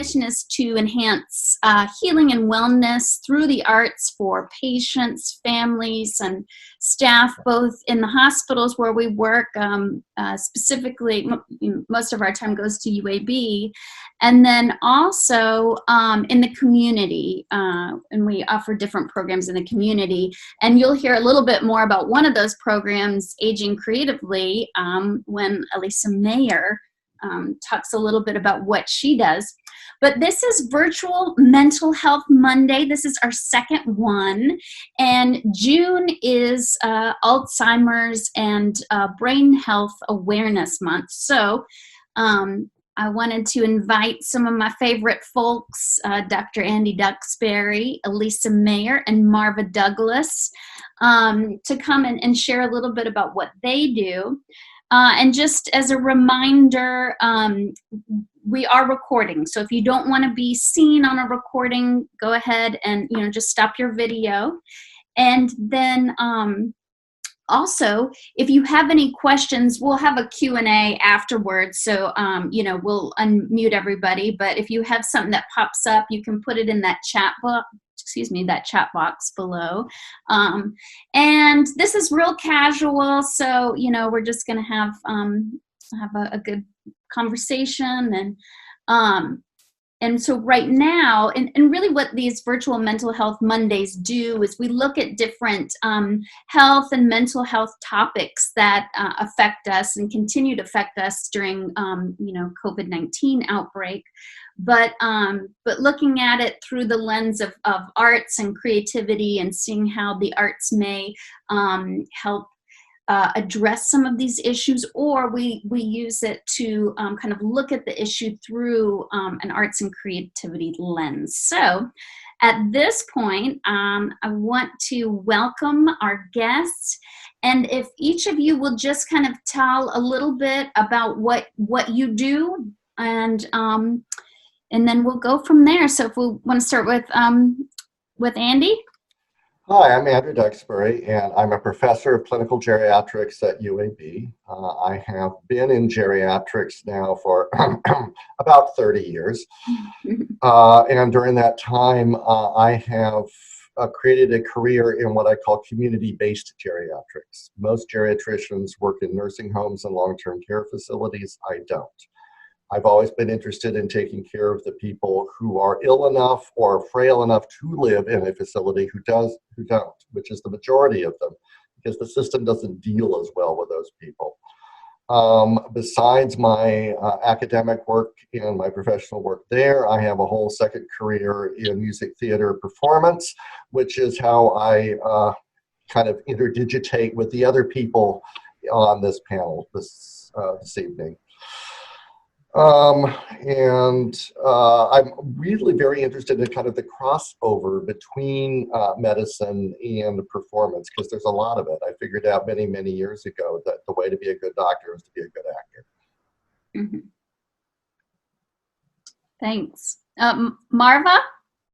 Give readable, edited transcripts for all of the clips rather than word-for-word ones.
mission is to enhance healing and wellness through the arts for patients, families, and staff, both in the hospitals where we work. Specifically, most of our time goes to UAB, and then also in the community, and we offer different programs in the community. And you'll hear a little bit more about one of those programs, Aging Creatively, when Ellise Mayer talks a little bit about what she does. But this is Virtual Mental Health Monday. This is our second one. And June is Alzheimer's and Brain Health Awareness Month. So I wanted to invite some of my favorite folks, Dr. Andy Duxbury, Ellise Mayer, and Marva Douglas, to come and share a little bit about what they do. And just as a reminder, we are recording. So if you don't want to be seen on a recording, go ahead and, just stop your video. And then also, if you have any questions, we'll have a Q&A afterwards. So, we'll unmute everybody. But if you have something that pops up, you can put it in that chat box below. And this is real casual. So, we're just going to have a good conversation. And so right now, and really what these Virtual Mental Health Mondays do is we look at different health and mental health topics that affect us and continue to affect us during, COVID-19 outbreak. But looking at it through the lens of arts and creativity and seeing how the arts may help address some of these issues, or we use it to kind of look at the issue through an arts and creativity lens. So at this point, I want to welcome our guests. And if each of you will just kind of tell a little bit about what you do, and then we'll go from there. So if we want to start with Andy. Hi, I'm Andrew Duxbury, and I'm a professor of clinical geriatrics at UAB. I have been in geriatrics now for about 30 years. And during that time, I have created a career in what I call community-based geriatrics. Most geriatricians work in nursing homes and long-term care facilities. I don't. I've always been interested in taking care of the people who are ill enough or frail enough to live in a facility who don't, which is the majority of them, because the system doesn't deal as well with those people. Besides my academic work and my professional work there, I have a whole second career in music theater performance, which is how I kind of interdigitate with the other people on this panel this evening. I'm really very interested in kind of the crossover between medicine and performance, because there's a lot of it. I figured out many, many years ago that the way to be a good doctor is to be a good actor. Mm-hmm. Thanks. Marva?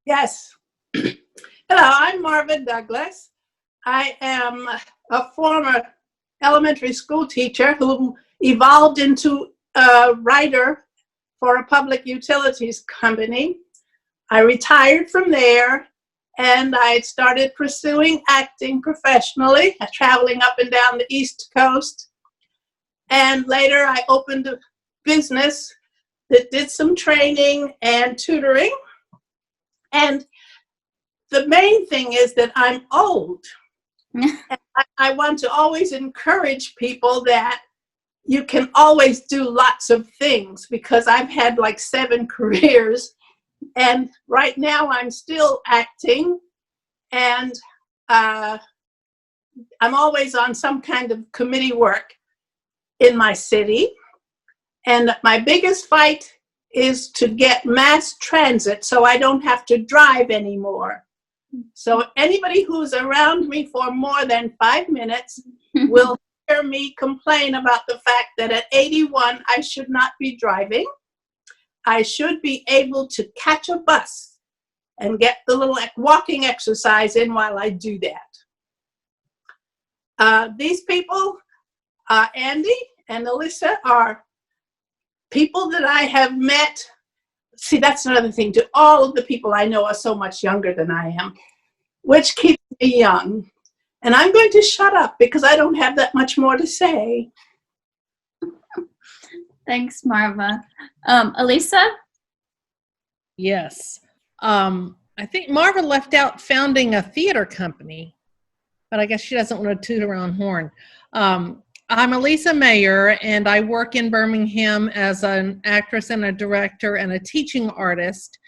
Yes. Hello, I'm Marvin Douglas. I am a former elementary school teacher who evolved into a writer for a public utilities company. I retired from there and I started pursuing acting professionally, traveling up and down the East Coast. And later I opened a business that did some training and tutoring. And the main thing is that I'm old. And I want to always encourage people that you can always do lots of things, because I've had like 7 careers, and right now I'm still acting, and I'm always on some kind of committee work in my city. And my biggest fight is to get mass transit so I don't have to drive anymore. So anybody who's around me for more than 5 minutes will hear me complain about the fact that at 81, I should not be driving. I should be able to catch a bus and get the little walking exercise in while I do that. These people, Andy and Ellise, are people that I have met see, that's another thing. To all of the people I know are so much younger than I am, which keeps me young. And I'm going to shut up because I don't have that much more to say. Thanks, Marva. Elisa? Yes. I think Marva left out founding a theater company, but I guess she doesn't want to toot her own horn. I'm Ellise Mayer, and I work in Birmingham as an actress and a director and a teaching artist.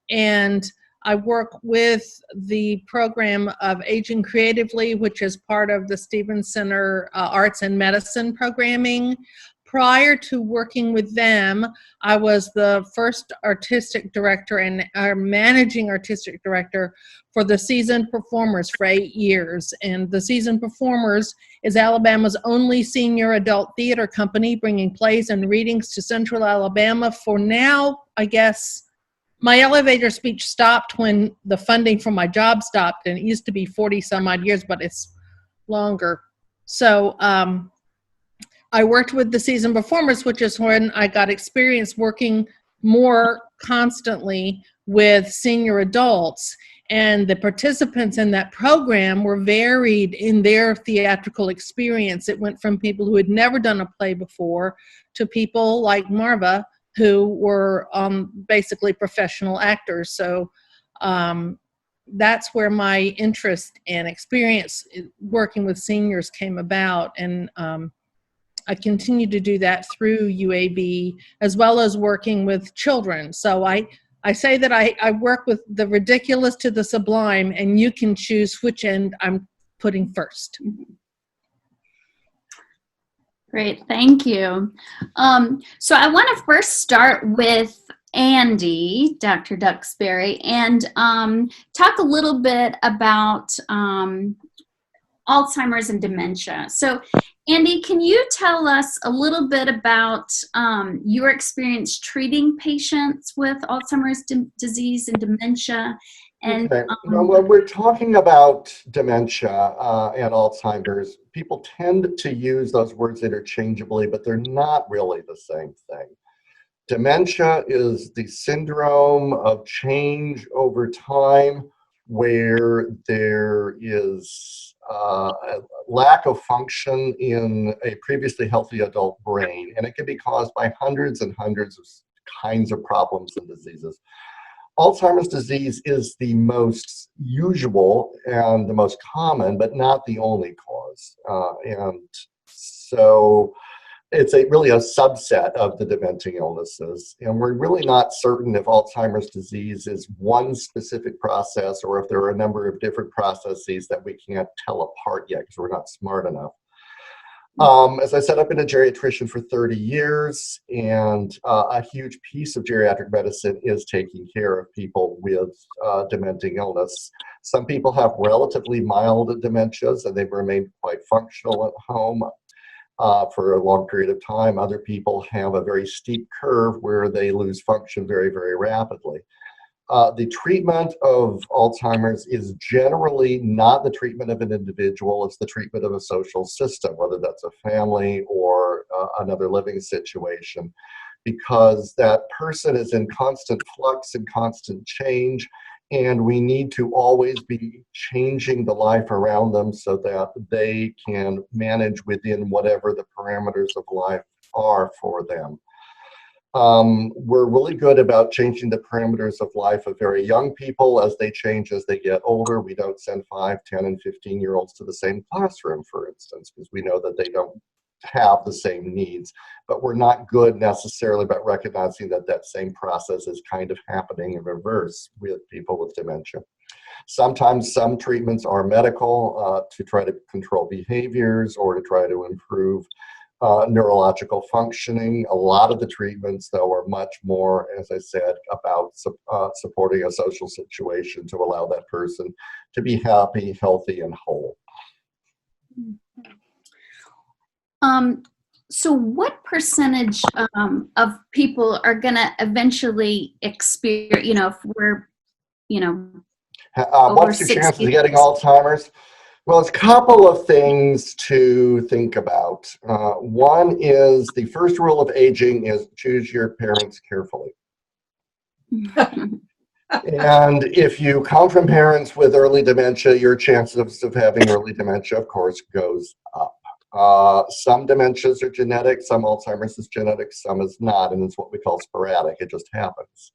And I work with the program of Aging Creatively, which is part of the Stevens Center Arts and Medicine programming. Prior to working with them, I was the first artistic director and our managing artistic director for the Seasoned Performers for 8 years. And the Seasoned Performers is Alabama's only senior adult theater company, bringing plays and readings to Central Alabama for now, I guess. My elevator speech stopped when the funding for my job stopped, and it used to be 40 some odd years, but it's longer. So I worked with the Seasoned Performers, which is when I got experience working more constantly with senior adults. And the participants in that program were varied in their theatrical experience. It went from people who had never done a play before to people like Marva, who were basically professional actors. So that's where my interest and experience working with seniors came about. And I continue to do that through UAB, as well as working with children. So I say that I work with the ridiculous to the sublime, and you can choose which end I'm putting first. Great, thank you. So I want to first start with Andy, Dr. Duxbury, and talk a little bit about Alzheimer's and dementia. So Andy, can you tell us a little bit about your experience treating patients with Alzheimer's disease and dementia? And okay. When we're talking about dementia and Alzheimer's, people tend to use those words interchangeably, but they're not really the same thing. Dementia is the syndrome of change over time where there is a lack of function in a previously healthy adult brain, and it can be caused by hundreds and hundreds of kinds of problems and diseases. Alzheimer's disease is the most usual and the most common, but not the only cause. And so it's really a subset of the dementing illnesses. And we're really not certain if Alzheimer's disease is one specific process or if there are a number of different processes that we can't tell apart yet because we're not smart enough. As I said, I've been a geriatrician for 30 years, and a huge piece of geriatric medicine is taking care of people with dementing illness. Some people have relatively mild dementias, and they've remained quite functional at home for a long period of time. Other people have a very steep curve where they lose function very, very rapidly. The treatment of Alzheimer's is generally not the treatment of an individual, it's the treatment of a social system, whether that's a family or another living situation, because that person is in constant flux and constant change, and we need to always be changing the life around them so that they can manage within whatever the parameters of life are for them. We're really good about changing the parameters of life of very young people as they change as they get older. We don't send 5, 10, and 15-year-olds to the same classroom, for instance, because we know that they don't have the same needs. But we're not good necessarily about recognizing that that same process is kind of happening in reverse with people with dementia. Sometimes some treatments are medical to try to control behaviors or to try to improve neurological functioning. A lot of the treatments, though, are much more, as I said, about supporting a social situation to allow that person to be happy, healthy, and whole. So what percentage of people are going to eventually experience, if we're, what's your chances of getting Alzheimer's? Well, it's a couple of things to think about. One is the first rule of aging is choose your parents carefully. And if you come from parents with early dementia, your chances of having early dementia, of course, goes up. Some dementias are genetic, some Alzheimer's is genetic, some is not, and it's what we call sporadic. It just happens.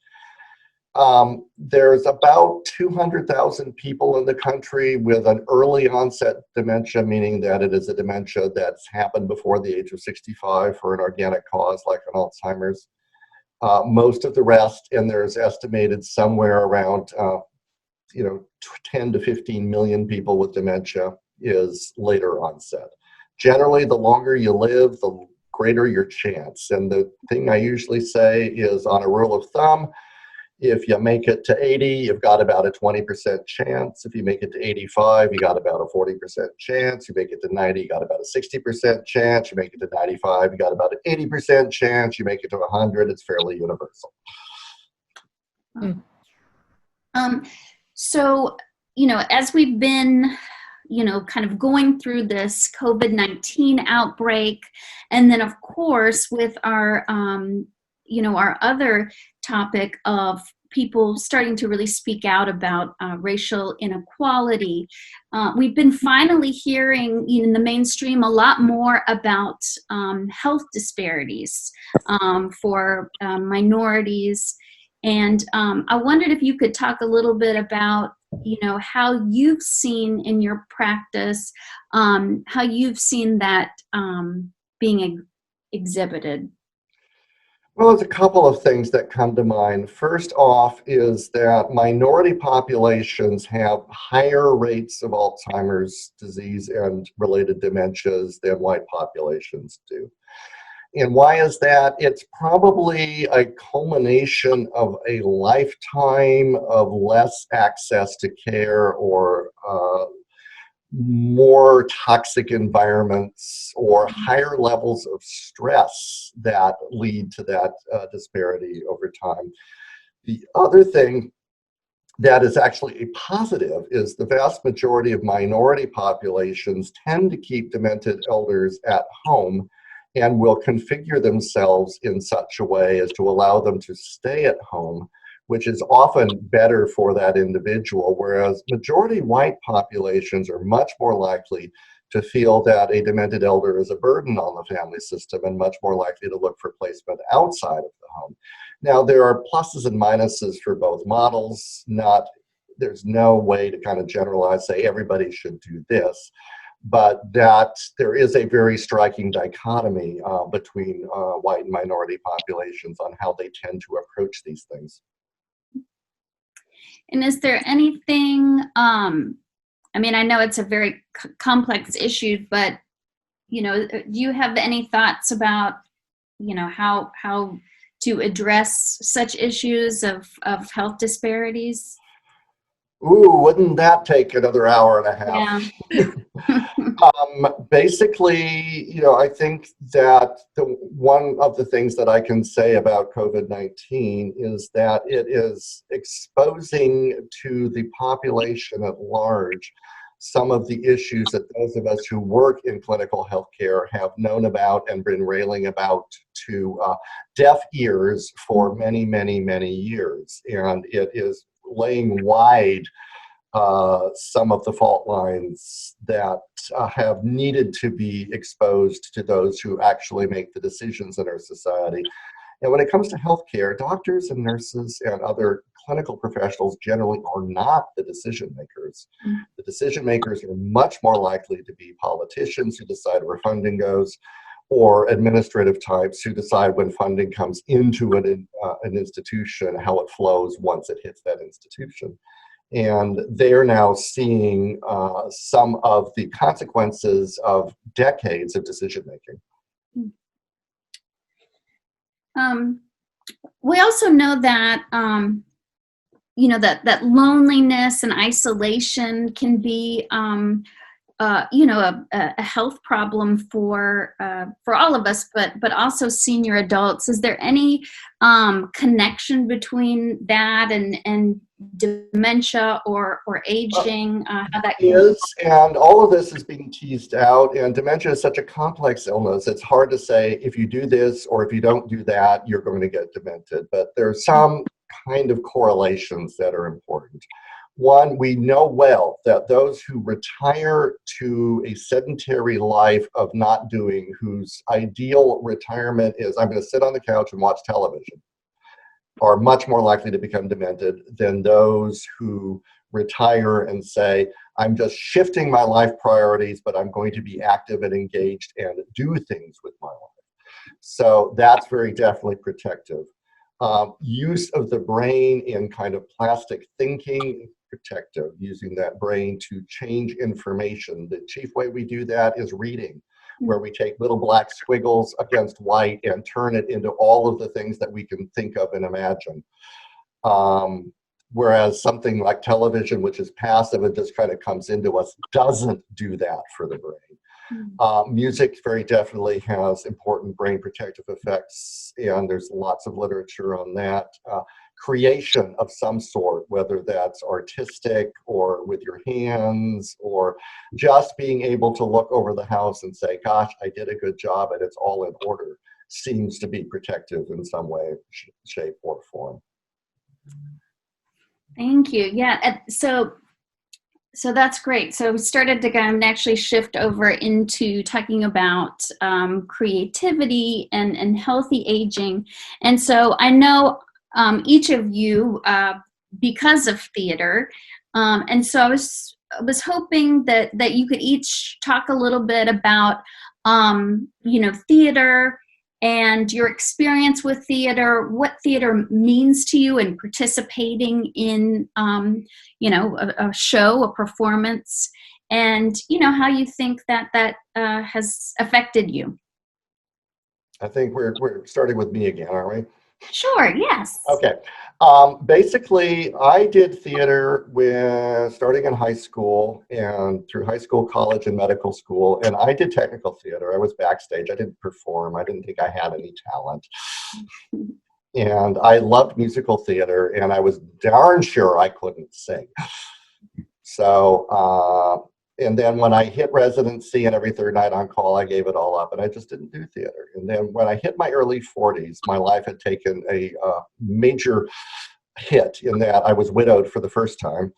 There's about 200,000 people in the country with an early onset dementia, meaning that it is a dementia that's happened before the age of 65 for an organic cause like an Alzheimer's. Most of the rest, and there's estimated somewhere around 10 to 15 million people with dementia, is later onset. Generally, the longer you live, the greater your chance. And the thing I usually say is, on a rule of thumb, if you make it to 80, you've got about a 20% chance. If you make it to 85, you got about a 40% chance. You make it to 90, you got about a 60% chance. You make it to 95, you got about an 80% chance. You make it to 100, it's fairly universal. So, as we've been, kind of going through this COVID-19 outbreak, and then of course with our, our other topic of people starting to really speak out about racial inequality, we've been finally hearing in the mainstream a lot more about health disparities for minorities. And I wondered if you could talk a little bit about, how you've seen in your practice, how you've seen that being exhibited. Well, there's a couple of things that come to mind. First off is that minority populations have higher rates of Alzheimer's disease and related dementias than white populations do. And why is that? It's probably a culmination of a lifetime of less access to care or more toxic environments or higher levels of stress that lead to that disparity over time. The other thing that is actually a positive is the vast majority of minority populations tend to keep demented elders at home and will configure themselves in such a way as to allow them to stay at home, which is often better for that individual, whereas majority white populations are much more likely to feel that a demented elder is a burden on the family system and much more likely to look for placement outside of the home. Now, there are pluses and minuses for both models. There's no way to kind of generalize, say everybody should do this, but that there is a very striking dichotomy between white and minority populations on how they tend to approach these things. And is there anything, I know it's a very complex issue, but, do you have any thoughts about, how to address such issues of health disparities? Ooh, wouldn't that take another hour and a half? Yeah. Basically, I think that one of the things that I can say about COVID-19 is that it is exposing to the population at large some of the issues that those of us who work in clinical healthcare have known about and been railing about to deaf ears for many, many, many years. And it is laying wide some of the fault lines that have needed to be exposed to those who actually make the decisions in our society. And when it comes to healthcare, doctors and nurses and other clinical professionals generally are not the decision makers. The decision makers are much more likely to be politicians who decide where funding goes, or administrative types who decide when funding comes into an institution, how it flows once it hits that institution. And they're now seeing some of the consequences of decades of decision making. We also know that, that loneliness and isolation can be, a health problem for all of us, but also senior adults. Is there any connection between that and dementia or aging? How that is, and all of this is being teased out. And dementia is such a complex illness. It's hard to say if you do this or if you don't do that, you're going to get demented. But there's some kind of correlations that are important. One, we know well that those who retire to a sedentary life of not doing, whose ideal retirement is, I'm going to sit on the couch and watch television, are much more likely to become demented than those who retire and say, I'm just shifting my life priorities, but I'm going to be active and engaged and do things with my life. So that's very definitely protective. Use of the brain in kind of plastic thinking, protective, using that brain to change information. The chief way we do that is reading, where we take little black squiggles against white and turn it into all of the things that we can think of and imagine. Whereas something like television, which is passive and just kind of comes into us, doesn't do that for the brain. Music very definitely has important brain protective effects, and there's lots of literature on that. Creation of some sort, whether that's artistic or with your hands, or just being able to look over the house and say, gosh, I did a good job and it's all in order, seems to be protective in some way, shape, or form. Thank you. Yeah, so that's great. So we started to kind of actually shift over into talking about creativity and healthy aging. And so I know each of you, because of theater, and so I was hoping that you could each talk a little bit about, theater and your experience with theater, what theater means to you, and participating in, a show, a performance, and, how you think that has affected you. I think we're starting with me again, aren't we? Sure, yes. Okay. Basically, I did theater starting in high school and through high school, college, and medical school. And I did technical theater. I was backstage. I didn't perform. I didn't think I had any talent. And I loved musical theater, and I was darn sure I couldn't sing. So, and then when I hit residency and every third night on call, I gave it all up and I just didn't do theater. And then when I hit my early 40s, my life had taken a major hit in that I was widowed for the first time.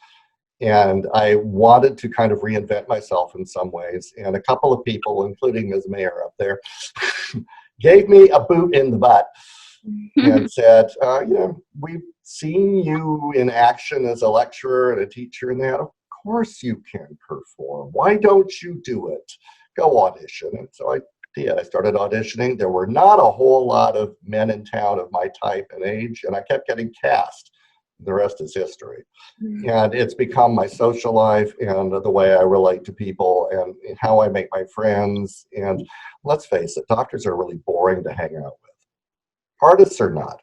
And I wanted to kind of reinvent myself in some ways. And a couple of people, including Ms. Mayer up there, gave me a boot in the butt and said, we've seen you in action as a lecturer and a teacher and that. Of course you can perform. Why don't you do it? Go audition. And so I did. I started auditioning. There were not a whole lot of men in town of my type and age, and I kept getting cast. The rest is history. And it's become my social life and the way I relate to people and how I make my friends. And let's face it, doctors are really boring to hang out with. Artists are not.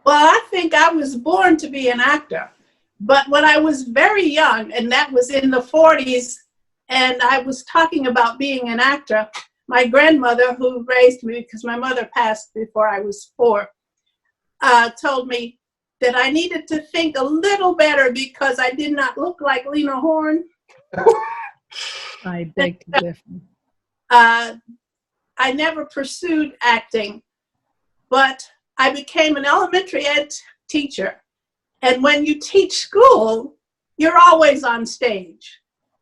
Well, I think I was born to be an actor, but when I was very young, and that was in the 40s, and I was talking about being an actor, my grandmother, who raised me, because my mother passed before I was 4, told me that I needed to think a little better because I did not look like Lena Horne. I beg to differ. I never pursued acting, but I became an elementary ed teacher. And when you teach school, you're always on stage.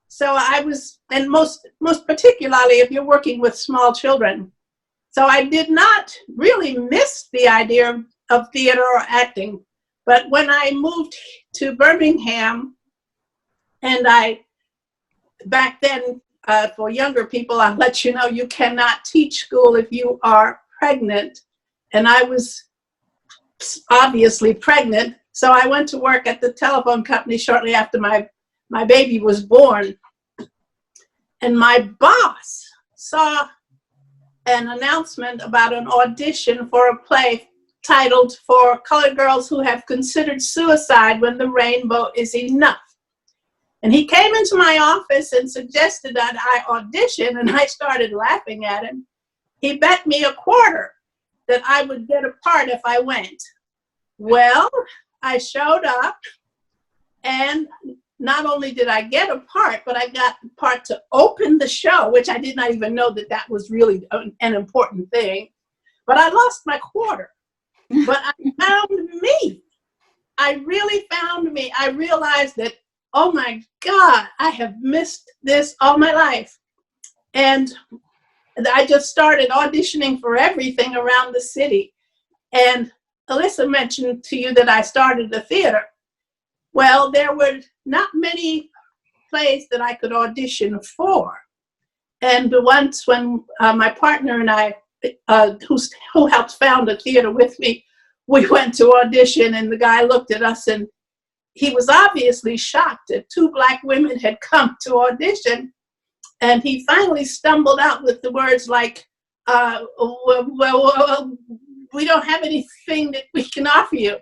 So I was, and most particularly if you're working with small children. So I did not really miss the idea of theater or acting. But when I moved to Birmingham, and back then, for younger people, I'll let you know, you cannot teach school if you are pregnant. And I was obviously pregnant, so I went to work at the telephone company shortly after my baby was born. And my boss saw an announcement about an audition for a play titled "For Colored Girls Who Have Considered Suicide When the Rainbow Is Enough." And he came into my office and suggested that I audition, and I started laughing at him. He bet me $25 that I would get a part if I went. Well, I showed up, and not only did I get a part, but I got the part to open the show, which I did not even know that was really an important thing. but I lost my quarter. But I found me. I really found me. I realized that, oh my God, I have missed this all my life. And I just started auditioning for everything around the city. And Alyssa mentioned to you that I started the theater. Well, there were not many plays that I could audition for. And once when my partner and I, who helped found a theater with me, we went to audition, and the guy looked at us and he was obviously shocked that 2 Black women had come to audition. And he finally stumbled out with the words like, well, we don't have anything that we can offer you.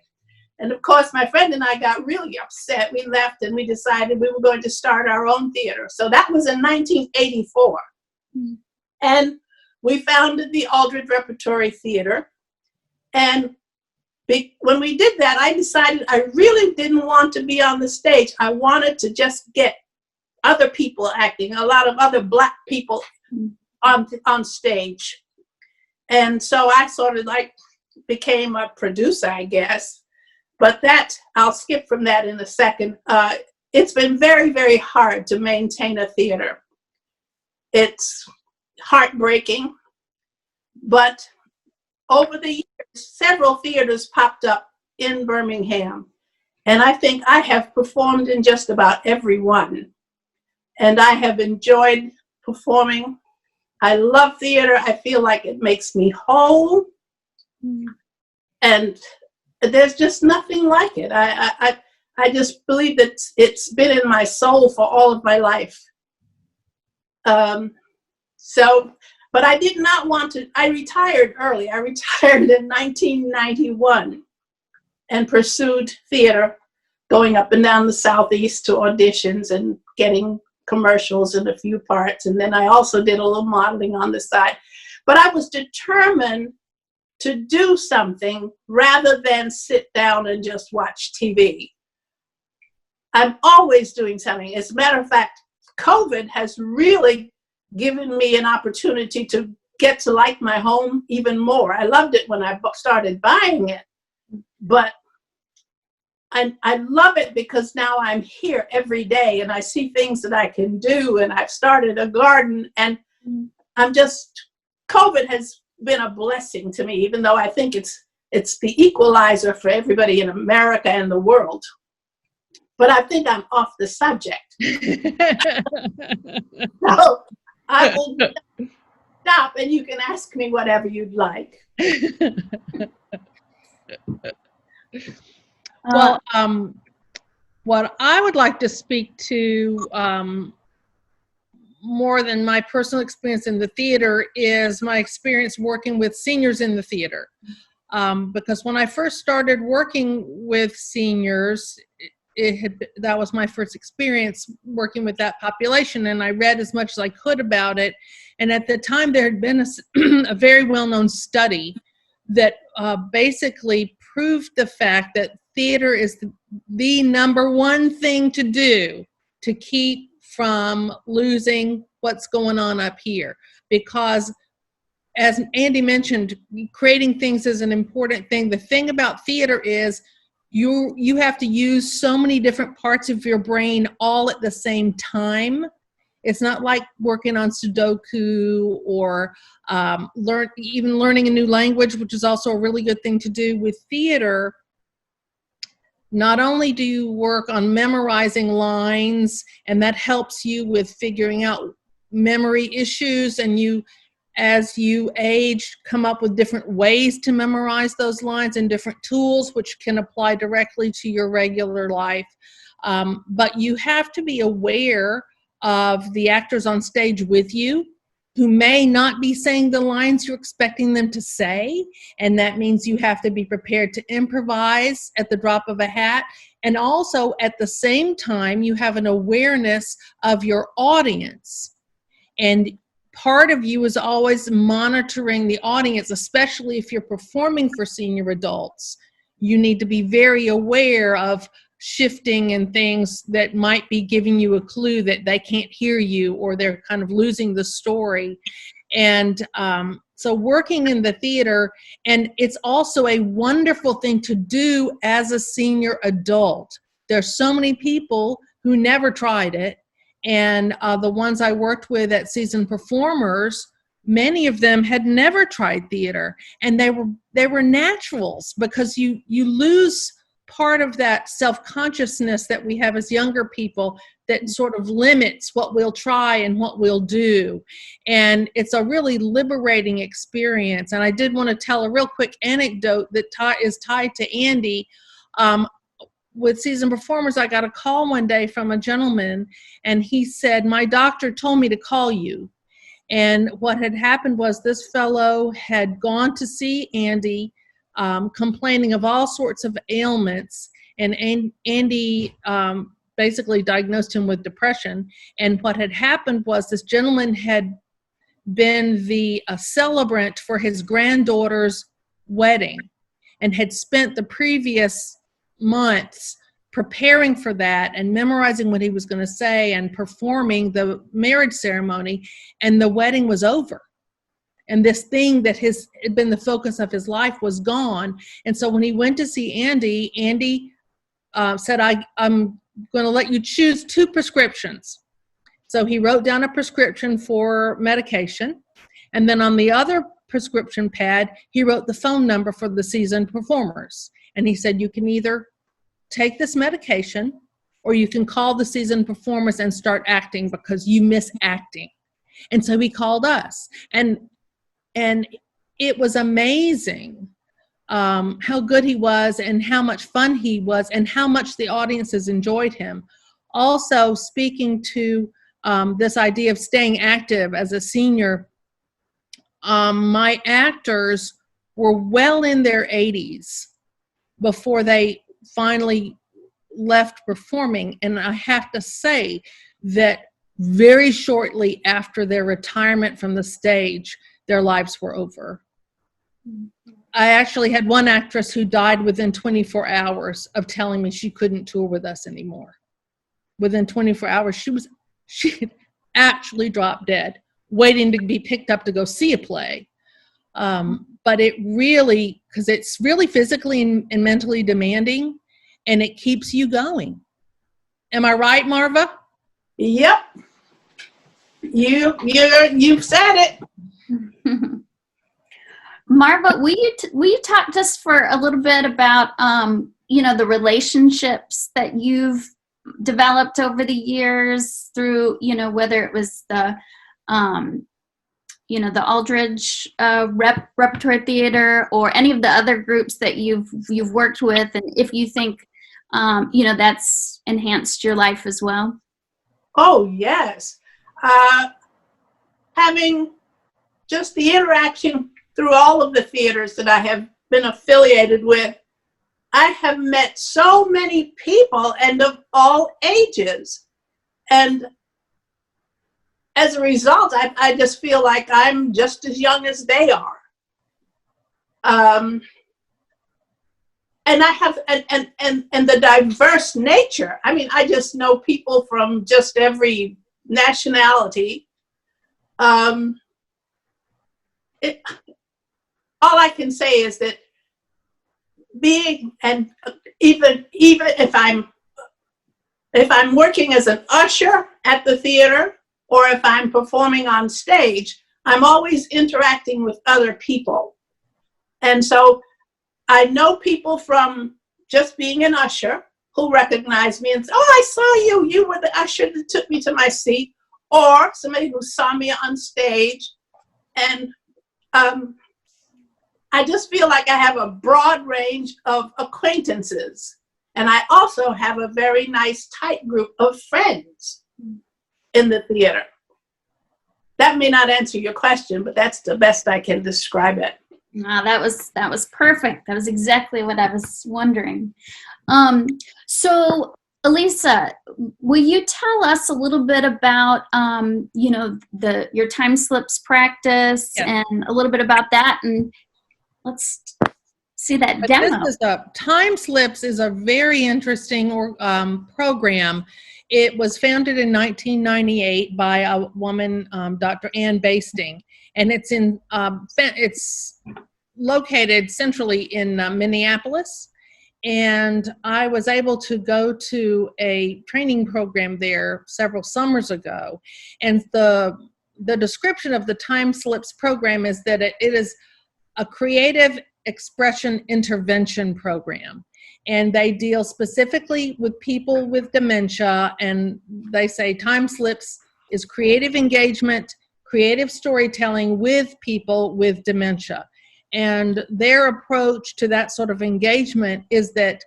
And of course, my friend and I got really upset. We left and we decided we were going to start our own theater. So that was in 1984. Mm-hmm. And we founded the Aldrich Repertory Theater. And when we did that, I decided I really didn't want to be on the stage. I wanted to just get other people acting, a lot of other Black people on stage. And so I sort of like became a producer, I guess. But that, I'll skip from that in a second. It's been very, very hard to maintain a theater. It's heartbreaking, but over the years, several theaters popped up in Birmingham, and I think I have performed in just about every one. And I have enjoyed performing. I love theater. I feel like it makes me whole. And there's just nothing like it. I just believe that it's been in my soul for all of my life. But I did not want to, I retired early. I retired in 1991 and pursued theater, going up and down the Southeast to auditions and getting commercials in a few parts. And then I also did a little modeling on the side. But I was determined to do something rather than sit down and just watch TV. I'm always doing something. As a matter of fact, COVID has really given me an opportunity to get to like my home even more. I loved it when I started buying it, but I love it because now I'm here every day and I see things that I can do, and I've started a garden, and COVID has been a blessing to me, even though I think it's the equalizer for everybody in America and the world. But I think I'm off the subject. So I will stop and you can ask me whatever you'd like. Well, what I would like to speak to more than my personal experience in the theater is my experience working with seniors in the theater. Because when I first started working with seniors, that was my first experience working with that population, and I read as much as I could about it. And at the time, there had been a very well-known study that basically proved the fact that theater is the number one thing to do to keep from losing what's going on up here. Because as Andy mentioned, creating things is an important thing. The thing about theater is you have to use so many different parts of your brain all at the same time. It's not like working on Sudoku or even learning a new language, which is also a really good thing to do. With theater, not only do you work on memorizing lines, and that helps you with figuring out memory issues, and you, as you age, come up with different ways to memorize those lines and different tools which can apply directly to your regular life. But you have to be aware of the actors on stage with you who may not be saying the lines you're expecting them to say, and that means you have to be prepared to improvise at the drop of a hat. And also at the same time, you have an awareness of your audience. And part of you is always monitoring the audience, especially if you're performing for senior adults. You need to be very aware of shifting and things that might be giving you a clue that they can't hear you or they're kind of losing the story. And So working in the theater, and it's also a wonderful thing to do as a senior adult. There's so many people who never tried it, and the ones I worked with at Seasoned Performers, many of them had never tried theater, and they were naturals, because you lose part of that self-consciousness that we have as younger people that sort of limits what we'll try and what we'll do. And it's a really liberating experience. And I did want to tell a real quick anecdote that is tied to Andy. With Seasoned Performers, I got a call one day from a gentleman, and he said, "My doctor told me to call you." And what had happened was this fellow had gone to see Andy, complaining of all sorts of ailments, and Andy basically diagnosed him with depression. And what had happened was this gentleman had been the celebrant for his granddaughter's wedding, and had spent the previous months preparing for that and memorizing what he was going to say and performing the marriage ceremony, and the wedding was over. And this thing that had been the focus of his life was gone. And so when he went to see Andy, Andy said, I'm going to let you choose 2 prescriptions. So he wrote down a prescription for medication, and then on the other prescription pad, he wrote the phone number for the Seasoned Performers. And he said, you can either take this medication, or you can call the Seasoned Performers and start acting, because you miss acting. And so he called us, and it was amazing how good he was, and how much fun he was, and how much the audiences enjoyed him. Also, speaking to this idea of staying active as a senior, my actors were well in their 80s before they finally left performing. And I have to say that very shortly after their retirement from the stage, their lives were over. I actually had one actress who died within 24 hours of telling me she couldn't tour with us anymore. Within 24 hours, she had actually dropped dead, waiting to be picked up to go see a play. But it really, because it's really physically and mentally demanding, and it keeps you going. Am I right, Marva? Yep. You've said it. Marva, will you talk just for a little bit about the relationships that you've developed over the years through, whether it was the the Aldrich Repertory Theater, or any of the other groups that you've worked with, and if you think that's enhanced your life as well? Oh, yes. Having just the interaction through all of the theaters that I have been affiliated with, I have met so many people, and of all ages. And as a result, I just feel like I'm just as young as they are. And I have, and the diverse nature. I mean, I just know people from just every nationality. All I can say is that being, and even if I'm working as an usher at the theater, or if I'm performing on stage, I'm always interacting with other people. And so I know people from just being an usher who recognize me and say, "Oh, I saw you were the usher that took me to my seat," or somebody who saw me on stage. And I just feel like I have a broad range of acquaintances. And I also have a very nice, tight group of friends in the theater. That may not answer your question, but that's the best I can describe it. No, that was perfect. That was exactly what I was wondering. So, Ellise, will you tell us a little bit about your time slips practice, Yeah. and a little bit about that, and let's see that demo. Time Slips is a very interesting program. It was founded in 1998 by a woman, Dr. Ann Basting, and it's located centrally in Minneapolis. And I was able to go to a training program there several summers ago. And the description of the Time Slips program is that it is a creative expression intervention program. And they deal specifically with people with dementia. And they say Time Slips is creative engagement, creative storytelling with people with dementia. And their approach to that sort of engagement is that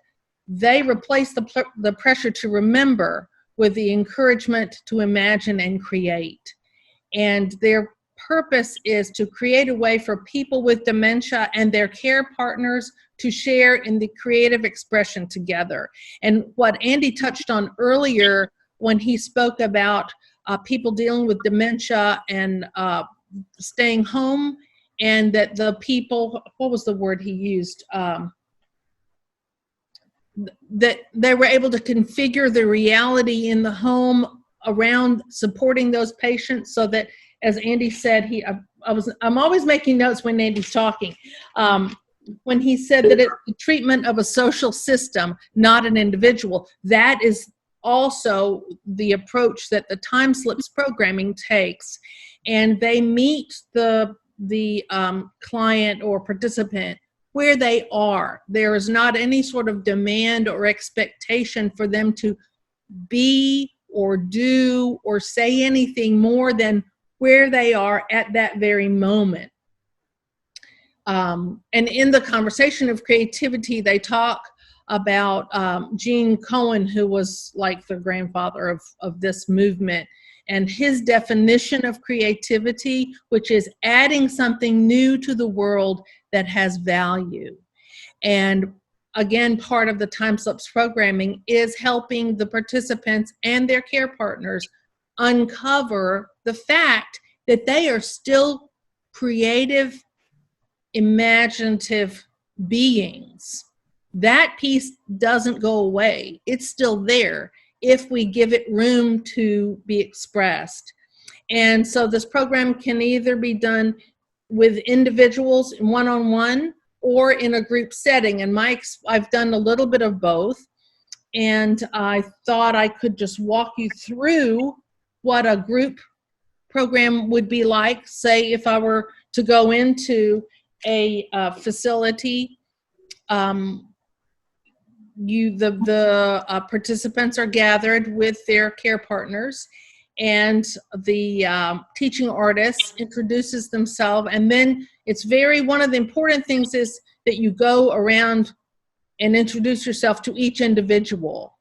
they replace the pressure to remember with the encouragement to imagine and create. And their purpose is to create a way for people with dementia and their care partners to share in the creative expression together. And what Andy touched on earlier when he spoke about people dealing with dementia and staying home, and that the people, what was the word he used? That they were able to configure the reality in the home around supporting those patients, so that, as Andy said, I'm always making notes when Andy's talking. When he said that it's the treatment of a social system, not an individual, that is also the approach that the Time Slips programming takes. And they meet the client or participant where they are. There is not any sort of demand or expectation for them to be or do or say anything more than where they are at that very moment. And in the conversation of creativity, they talk about Gene Cohen, who was like the grandfather of this movement, and his definition of creativity, which is adding something new to the world that has value. And again, part of the Time Slips programming is helping the participants and their care partners uncover the fact that they are still creative, imaginative beings. That piece doesn't go away. It's still there if we give it room to be expressed. And so this program can either be done with individuals one-on-one or in a group setting. And I've done a little bit of both. And I thought I could just walk you through what a group program would be like. Say if I were to go into a facility, the participants are gathered with their care partners, and the teaching artist introduces themselves, and then one of the important things is that you go around and introduce yourself to each individual,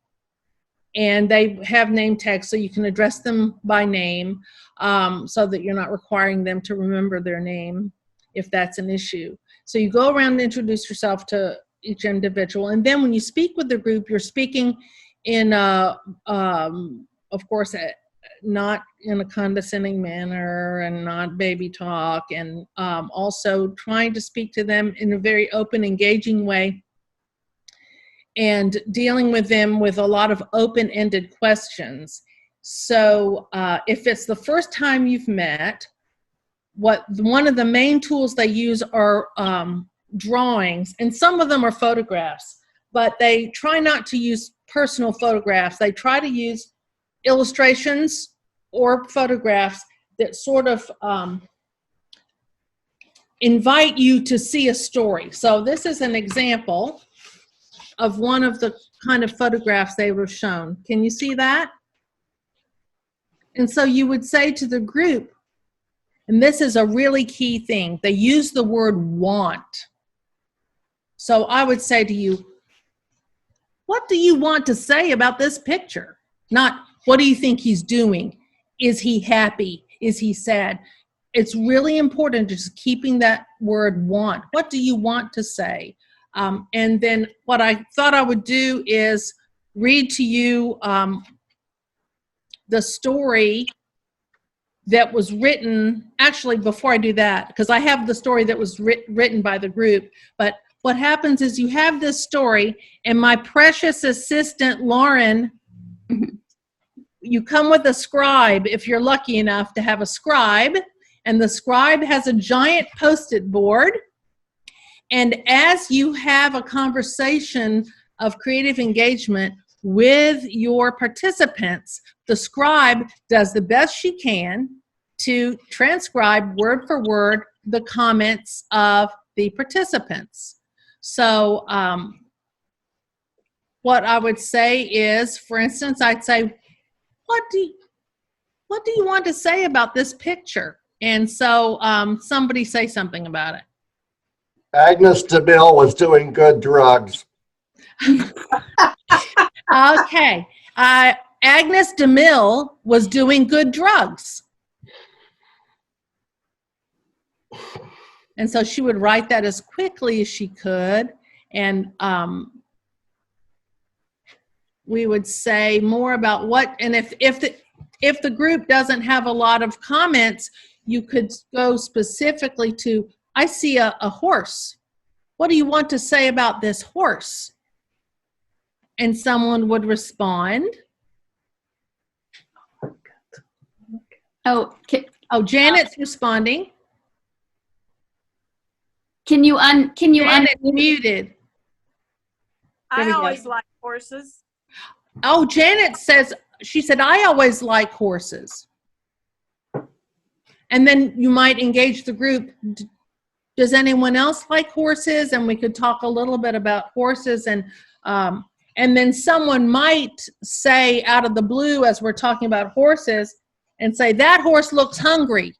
and they have name tags so you can address them by name, so that you're not requiring them to remember their name if that's an issue. So you go around and introduce yourself to each individual, and then when you speak with the group, you're speaking in of course, not in a condescending manner and not baby talk, and also trying to speak to them in a very open, engaging way, and dealing with them with a lot of open-ended questions. So if it's the first time you've met, one of the main tools they use are drawings, and some of them are photographs, but they try not to use personal photographs. They try to use illustrations or photographs that sort of invite you to see a story. So this is an example of one of the kind of photographs they were shown. Can you see that? And so you would say to the group, and this is a really key thing, they use the word want. So I would say to you, what do you want to say about this picture? Not, what do you think he's doing? Is he happy? Is he sad? It's really important just keeping that word want. What do you want to say? And then what I thought I would do is read to you the story that was written, actually before I do that, because I have the story that was written by the group, but what happens is you have this story, and my precious assistant, Lauren, you come with a scribe if you're lucky enough to have a scribe, and the scribe has a giant Post-it board. And as you have a conversation of creative engagement with your participants, the scribe does the best she can to transcribe word for word the comments of the participants. So what I would say is, for instance, I'd say, what do you want to say about this picture? And so somebody say something about it. Agnes DeMille was doing good drugs. Okay. Agnes DeMille was doing good drugs. And so she would write that as quickly as she could. And we would say more about what, and if the group doesn't have a lot of comments, you could go specifically to, I see a horse. What do you want to say about this horse? And someone would respond. Oh, Janet's responding. can you Janet muted. I always like horses. Oh, Janet says, she said, I always like horses. And then you might engage the group. Does anyone else like horses? And we could talk a little bit about horses. And then someone might say out of the blue, as we're talking about horses, and say, that horse looks hungry.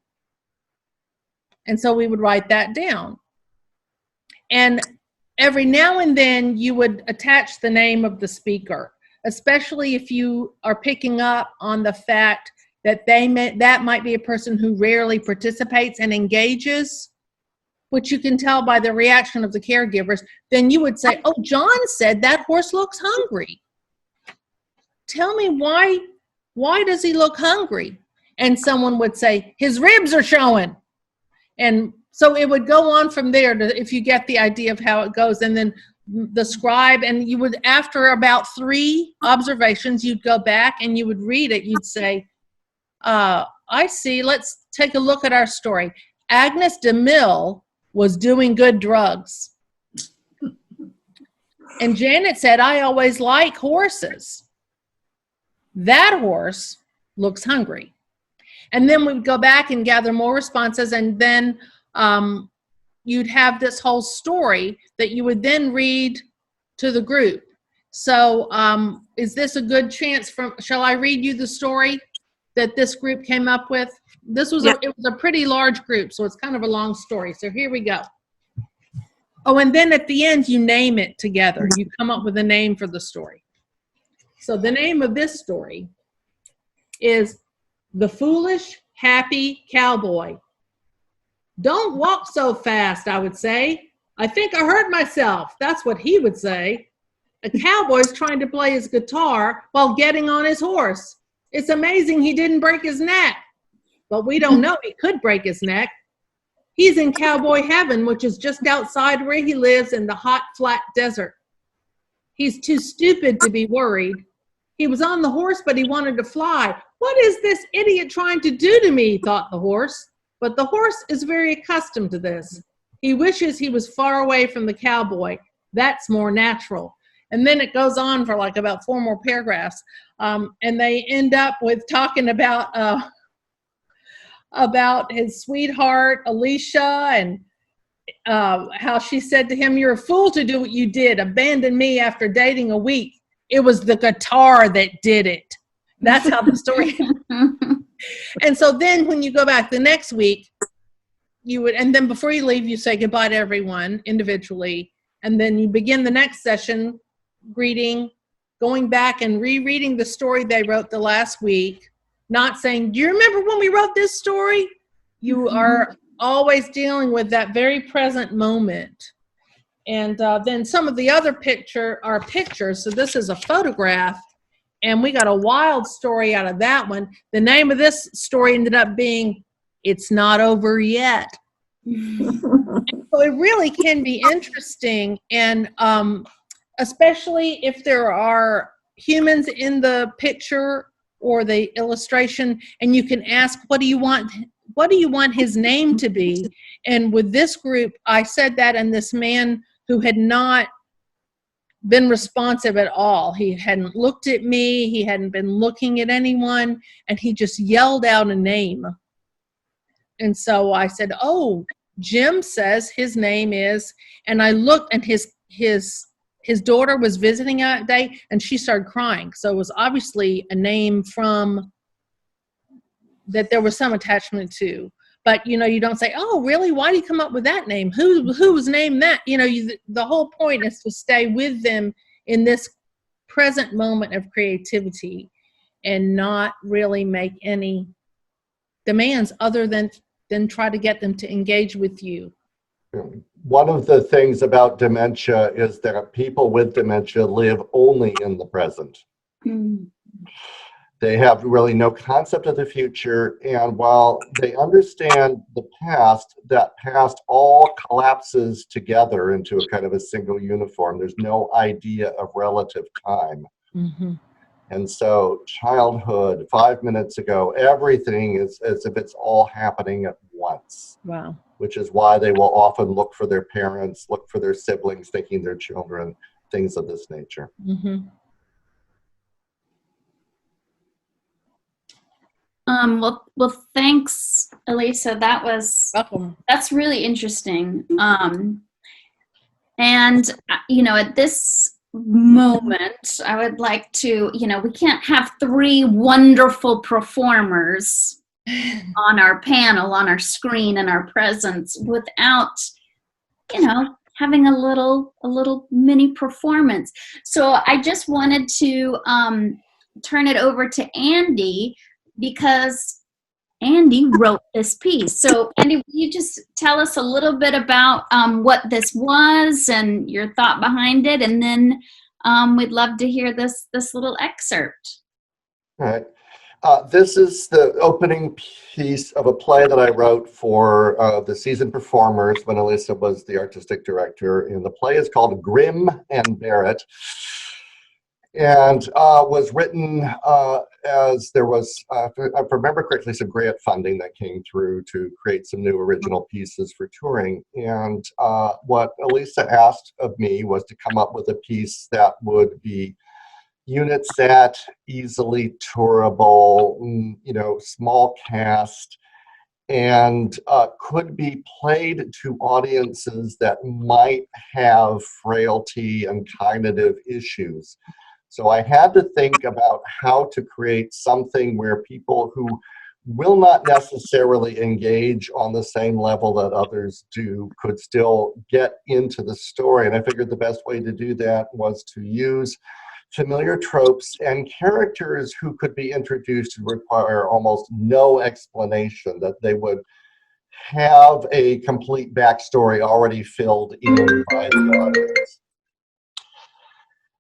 And so we would write that down. And every now and then you would attach the name of the speaker, especially if you are picking up on the fact that that might be a person who rarely participates and engages, which you can tell by the reaction of the caregivers. Then you would say, oh, John said that horse looks hungry. Tell me why does he look hungry? And someone would say, his ribs are showing. And so it would go on from there if you get the idea of how it goes. And then the scribe, and you would, after about 3 observations, you'd go back and you would read it. You'd say, I see, let's take a look at our story. Agnes DeMille was doing good drugs. And Janet said, I always like horses. That horse looks hungry. And then we'd go back and gather more responses, and then you'd have this whole story that you would then read to the group. So is this a good chance shall I read you the story that this group came up with? It was a pretty large group, so it's kind of a long story. So here we go. Oh, and then at the end, you name it together. You come up with a name for the story. So the name of this story is The Foolish, Happy Cowboy. Don't walk so fast, I would say. I think I hurt myself. That's what he would say. A cowboy's trying to play his guitar while getting on his horse. It's amazing he didn't break his neck. But we don't know he could break his neck. He's in cowboy heaven, which is just outside where he lives in the hot, flat desert. He's too stupid to be worried. He was on the horse, but he wanted to fly. What is this idiot trying to do to me, thought the horse. But the horse is very accustomed to this. He wishes he was far away from the cowboy. That's more natural. And then it goes on for like about 4 more paragraphs. And they end up with talking about his sweetheart, Alicia, and how she said to him, you're a fool to do what you did, abandon me after dating a week. It was the guitar that did it. That's how the story And so then when you go back the next week, and then before you leave, you say goodbye to everyone individually. And then you begin the next session, greeting, going back and rereading the story they wrote the last week, not saying, do you remember when we wrote this story? You are always dealing with that very present moment. And then some of the other are pictures. So this is a photograph. And we got a wild story out of that one. The name of this story ended up being, It's Not Over Yet. So it really can be interesting. And especially if there are humans in the picture or the illustration, and you can ask, what do you want his name to be? And with this group, I said that, and this man who had not been responsive at all, he hadn't looked at me, he hadn't been looking at anyone, and he just yelled out a name. And so I said, oh, Jim says his name is, and I looked, and his daughter was visiting that day, and she started crying. So it was obviously a name from that there was some attachment to. But, you know, you don't say, oh, really? Why do you come up with that name? Who was named that? You know, the whole point is to stay with them in this present moment of creativity and not really make any demands other than try to get them to engage with you. One of the things about dementia is that people with dementia live only in the present. Mm. They have really no concept of the future, and while they understand the past, that past all collapses together into a kind of a single uniform. There's no idea of relative time. Mm-hmm. And so childhood, 5 minutes ago, everything is as if it's all happening at once. Wow. Which is why they will often look for their parents, look for their siblings, thinking they're children, things of this nature. Mm-hmm. Well, thanks, Ellise. Welcome. That's really interesting. And you know, at this moment, I would like to, you know, we can't have three wonderful performers on our panel, on our screen, and our presence without, you know, having a little mini performance. So I just wanted to turn it over to Andy, because Andy wrote this piece. So Andy, will you just tell us a little bit about what this was and your thought behind it, and then we'd love to hear this little excerpt. All right. This is the opening piece of a play that I wrote for the seasoned performers when Ellise was the artistic director. And the play is called Grim and Barrett, and was written as there was, if I remember correctly, some grant funding that came through to create some new original pieces for touring. And what Ellise asked of me was to come up with a piece that would be unit set, easily tourable, you know, small cast, and could be played to audiences that might have frailty and cognitive issues. So I had to think about how to create something where people who will not necessarily engage on the same level that others do could still get into the story. And I figured the best way to do that was to use familiar tropes and characters who could be introduced and require almost no explanation, that they would have a complete backstory already filled in by the audience.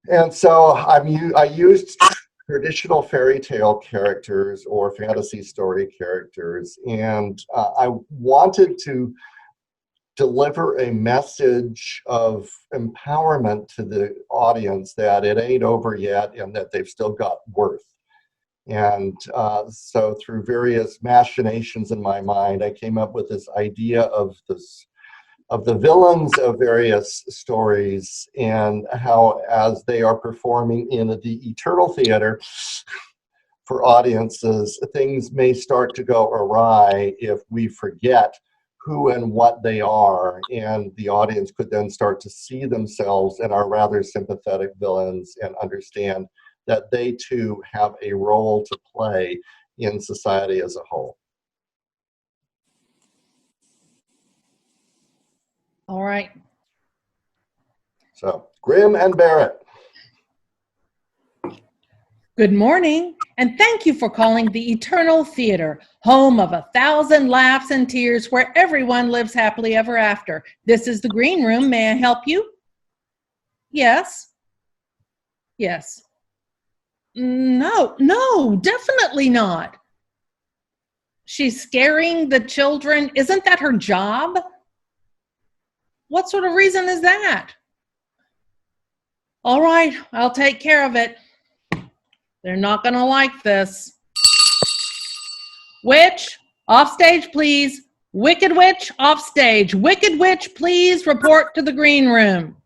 And so I used traditional fairy tale characters or fantasy story characters, and I wanted to deliver a message of empowerment to the audience that it ain't over yet and that they've still got worth. And so through various machinations in my mind, I came up with this idea of the villains of various stories, and how, as they are performing in the Eternal Theater for audiences, things may start to go awry if we forget who and what they are, and the audience could then start to see themselves in our rather sympathetic villains and understand that they too have a role to play in society as a whole. All right. So, Grim and Barrett. Good morning, and thank you for calling the Eternal Theater, home of 1,000 laughs and tears where everyone lives happily ever after. This is the green room. May I help you? Yes. Yes. No, definitely not. She's scaring the children. Isn't that her job? What sort of reason is that? All right, I'll take care of it. They're not going to like this. Witch, off stage, please. Wicked Witch, off stage. Wicked Witch, please report to the green room.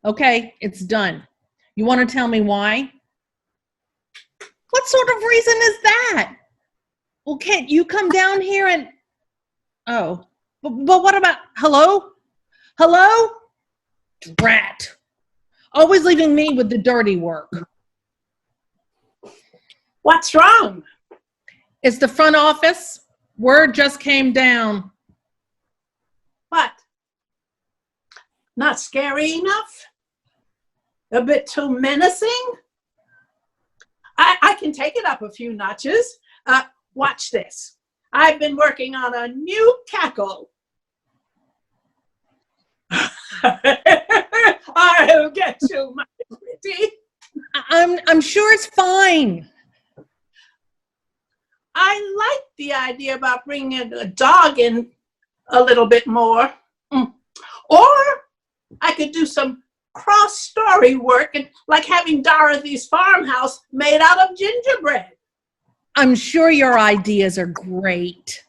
Okay, it's done. You want to tell me why? What sort of reason is that? Well, can't you come down here and... Oh, but what about... Hello? Hello? Drat. Always leaving me with the dirty work. What's wrong? It's the front office. Word just came down. What? Not scary enough? A bit too menacing? I can take it up a few notches. Watch this. I've been working on a new cackle. I'll get you, my pretty. I'm sure it's fine. I like the idea about bringing a dog in a little bit more. Or I could do some cross-story work, and like having Dorothy's farmhouse made out of gingerbread. I'm sure your ideas are great.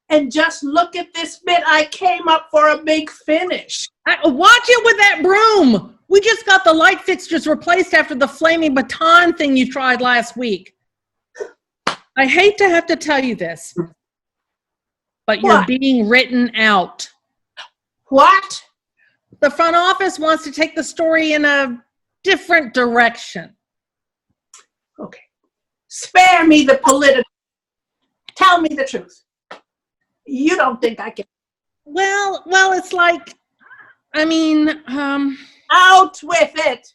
And just look at this bit I came up for a big finish. Watch it with that broom. We just got the light fixtures replaced after the flaming baton thing you tried last week. I hate to have to tell you this, but you're What? being written out. What? The front office wants to take the story in a different direction. Okay. Spare me the political. Tell me the truth. You don't think I can. Well, it's like, Out with it.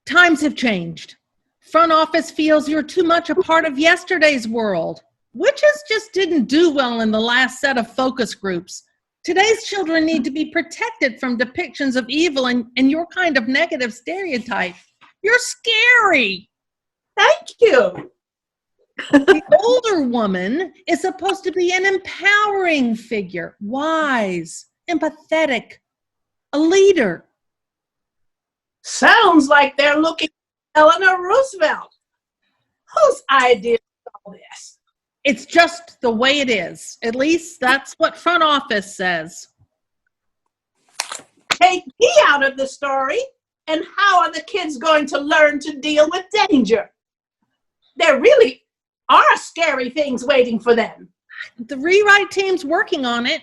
times have changed. Front office feels you're too much a part of yesterday's world. Witches just didn't do well in the last set of focus groups. Today's children need to be protected from depictions of evil and your kind of negative stereotype. You're scary. Thank you. The older woman is supposed to be an empowering figure, wise, empathetic, a leader. Sounds like they're looking at Eleanor Roosevelt. Whose idea is all this? It's just the way it is. At least that's what front office says. Take me out of the story, and how are the kids going to learn to deal with danger? There really are scary things waiting for them. The rewrite team's working on it.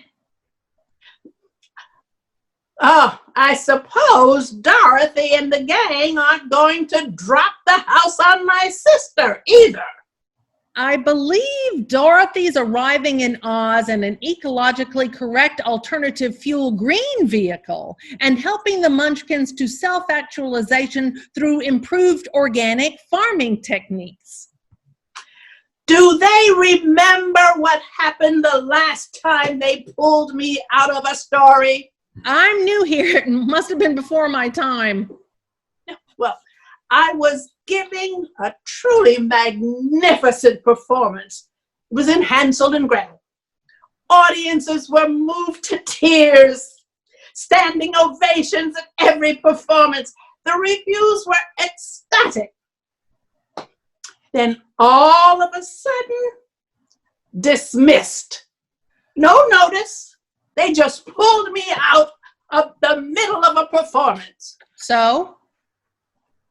Oh, I suppose Dorothy and the gang aren't going to drop the house on my sister either. I believe Dorothy's arriving in Oz in an ecologically correct alternative fuel green vehicle and helping the Munchkins to self-actualization through improved organic farming techniques. Do they remember what happened the last time they pulled me out of a story? I'm new here. It must have been before my time. Well, I was giving a truly magnificent performance. It was in Hansel and Gretel. Audiences were moved to tears, standing ovations at every performance. The reviews were ecstatic. Then all of a sudden, dismissed. No notice. They just pulled me out of the middle of a performance. So?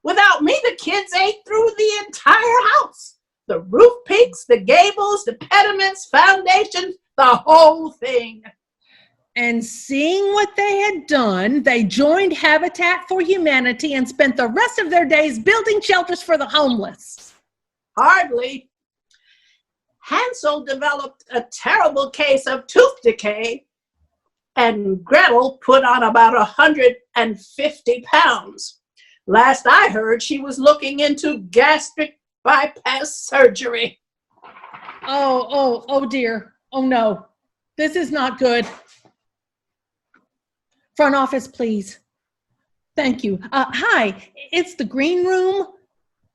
Without me, the kids ate through the entire house. The roof peaks, the gables, the pediments, foundations, the whole thing. And seeing what they had done, they joined Habitat for Humanity and spent the rest of their days building shelters for the homeless. Hardly. Hansel developed a terrible case of tooth decay, and Gretel put on about 150 pounds. Last I heard, she was looking into gastric bypass surgery. Oh dear. Oh no. This is not good. Front office, please. Thank you. Hi, it's the green room.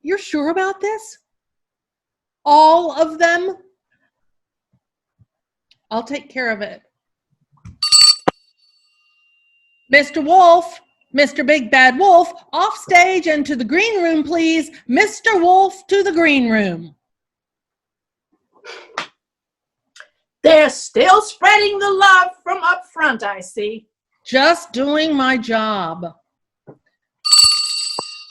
You're sure about this? All of them? I'll take care of it. Mr. Wolf, Mr. Big Bad Wolf, off stage and to the green room, please. Mr. Wolf, to the green room. They're still spreading the love from up front, I see. Just doing my job.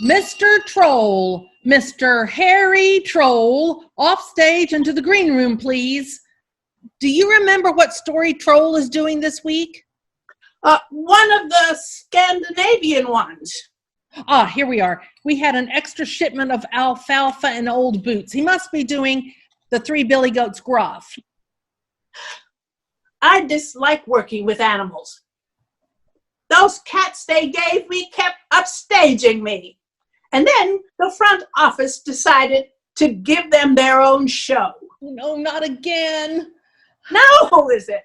Mr. Troll, Mr. Harry Troll, off stage and to the green room, please. Do you remember what story Troll is doing this week? One of the Scandinavian ones. Ah, here we are. We had an extra shipment of alfalfa and old boots. He must be doing the Three Billy Goats Gruff. I dislike working with animals. Those cats they gave me kept upstaging me. And then the front office decided to give them their own show. No, not again. Now, is it?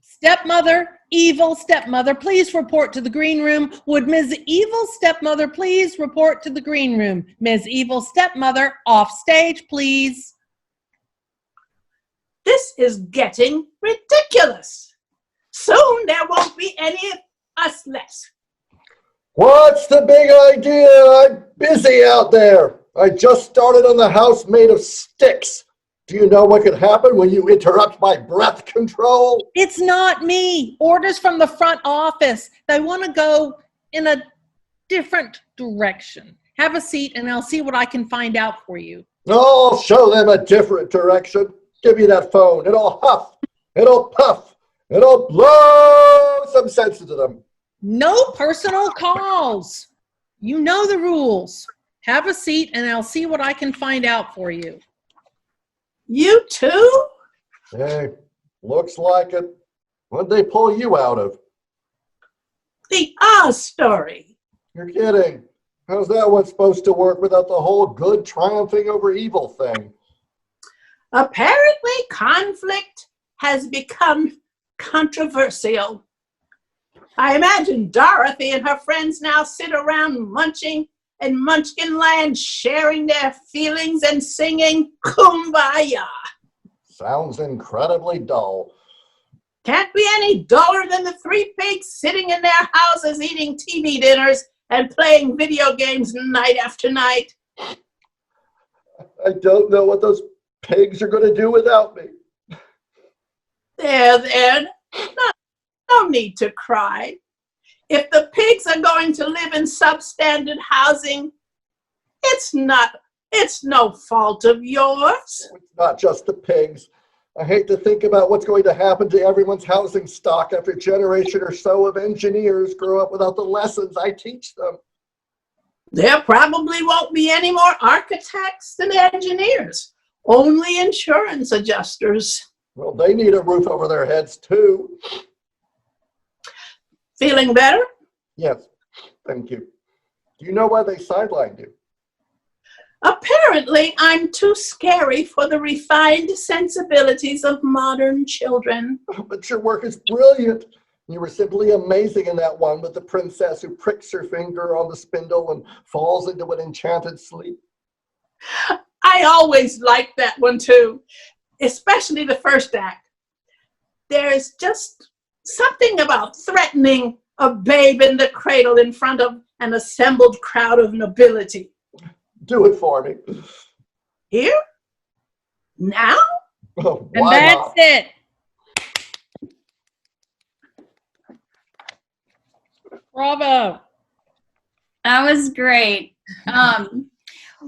Stepmother, evil stepmother, please report to the green room. Would Ms. Evil Stepmother please report to the green room? Ms. Evil Stepmother, off stage, please. This is getting ridiculous. Soon there won't be any of us left. What's the big idea? I'm busy out there. I just started on the house made of sticks. Do you know what could happen when you interrupt my breath control? It's not me. Orders from the front office. They want to go in a different direction. Have a seat and I'll see what I can find out for you. I'll show them a different direction. Give me that phone. It'll huff. It'll puff. It'll blow some sense into them. No personal calls. You know the rules. Have a seat and I'll see what I can find out for you. You too? Hey, looks like it. What'd they pull you out of? The Oz story. You're kidding. How's that one supposed to work without the whole good triumphing over evil thing? Apparently, conflict has become controversial. I imagine Dorothy and her friends now sit around munching in Munchkinland, sharing their feelings and singing Kumbaya. Sounds incredibly dull. Can't be any duller than the three pigs sitting in their houses eating TV dinners and playing video games night after night. I don't know what those pigs are going to do without me. There. No need to cry. If the pigs are going to live in substandard housing, it's no fault of yours. It's not just the pigs. I hate to think about what's going to happen to everyone's housing stock after a generation or so of engineers grow up without the lessons I teach them. There probably won't be any more architects than engineers, only insurance adjusters. Well, they need a roof over their heads too. Feeling better? Yes, thank you. Do you know why they sidelined you? Apparently, I'm too scary for the refined sensibilities of modern children. But your work is brilliant. You were simply amazing in that one with the princess who pricks her finger on the spindle and falls into an enchanted sleep. I always liked that one too, especially the first act. There's just something about threatening a babe in the cradle in front of an assembled crowd of nobility. Do it for me. Here? Now? Oh, And why that's not? it. Bravo. That was great.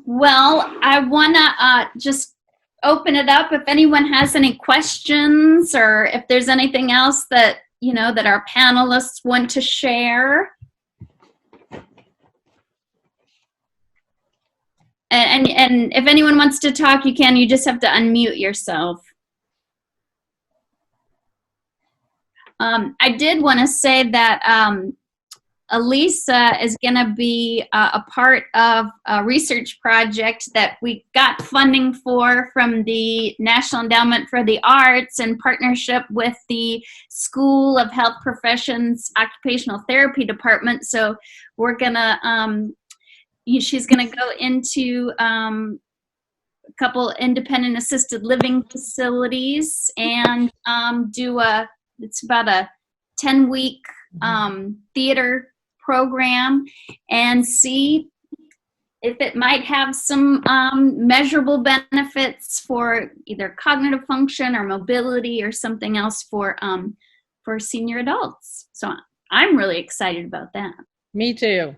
Well, I want to just open it up if anyone has any questions or if there's anything else that, that our panelists want to share. And if anyone wants to talk, you can. You just have to unmute yourself. I did want to say that Ellise is going to be a part of a research project that we got funding for from the National Endowment for the Arts in partnership with the School of Health Professions Occupational Therapy Department. So we're going to, she's going to go into a couple independent assisted living facilities and it's about a 10-week theater program and see if it might have some measurable benefits for either cognitive function or mobility or something else for senior adults. So I'm really excited about that. Me too.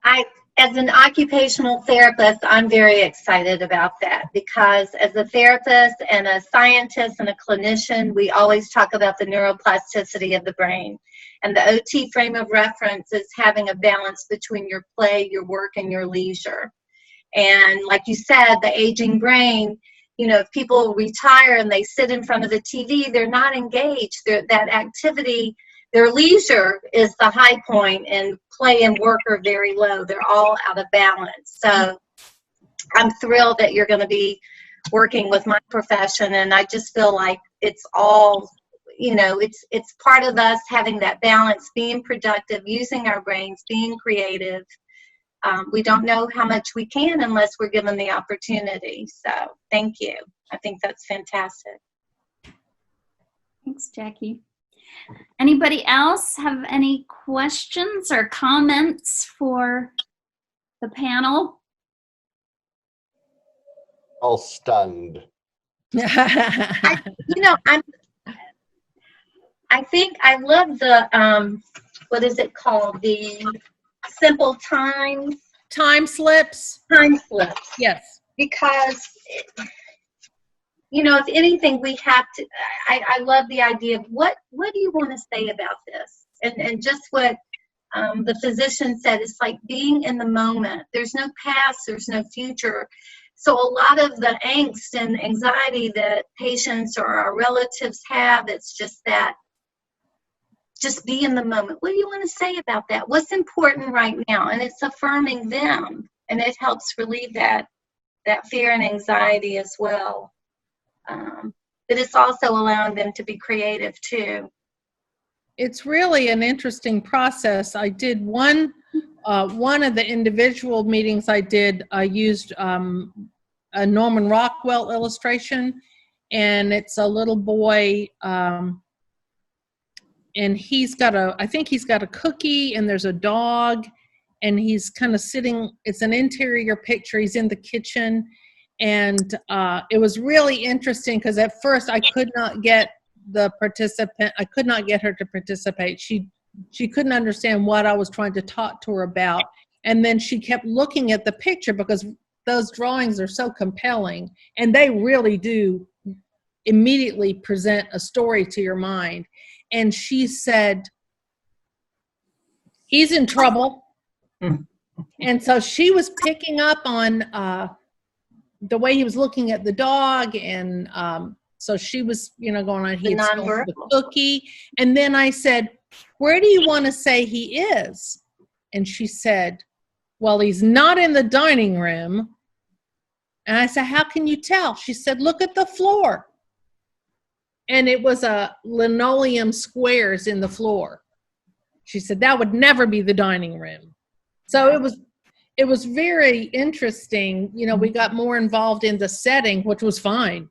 As an occupational therapist, I'm very excited about that because as a therapist and a scientist and a clinician, we always talk about the neuroplasticity of the brain. And the OT frame of reference is having a balance between your play, your work, and your leisure. And like you said, the aging brain, if people retire and they sit in front of the TV, they're not engaged. That activity, their leisure is the high point, and play and work are very low. They're all out of balance. So I'm thrilled that you're going to be working with my profession, and I just feel like it's all, it's part of us having that balance, being productive, using our brains, being creative. We don't know how much we can unless we're given the opportunity. So thank you. I think that's fantastic. Thanks, Jackie. Anybody else have any questions or comments for the panel? All stunned. I think I love the, what is it called? The simple times. Time slips. Time slips. Yes. Because, if anything, we have to, I love the idea of what do you want to say about this? And just what the physician said, it's like being in the moment. There's no past, there's no future. So a lot of the angst and anxiety that patients or our relatives have, it's just that, just be in the moment. What do you want to say about that? What's important right now? And it's affirming them, and it helps relieve that fear and anxiety as well. But it's also allowing them to be creative too. It's really an interesting process. I did one of the individual meetings I did, I used a Norman Rockwell illustration, and it's a little boy, and I think he's got a cookie, and there's a dog, and he's kind of sitting, it's an interior picture, he's in the kitchen, and it was really interesting because at first I could not get her to participate. She couldn't understand what I was trying to talk to her about, and then she kept looking at the picture because those drawings are so compelling, and they really do immediately present a story to your mind. And she said, he's in trouble. And so she was picking up on the way he was looking at the dog, and so she was, going on, he had stolen the cookie. And then I said, where do you want to say he is? And she said, well, he's not in the dining room. And I said, how can you tell? She said, look at the floor. And it was a linoleum squares in the floor. She said, that would never be the dining room. So it was very interesting. We got more involved in the setting, which was fine.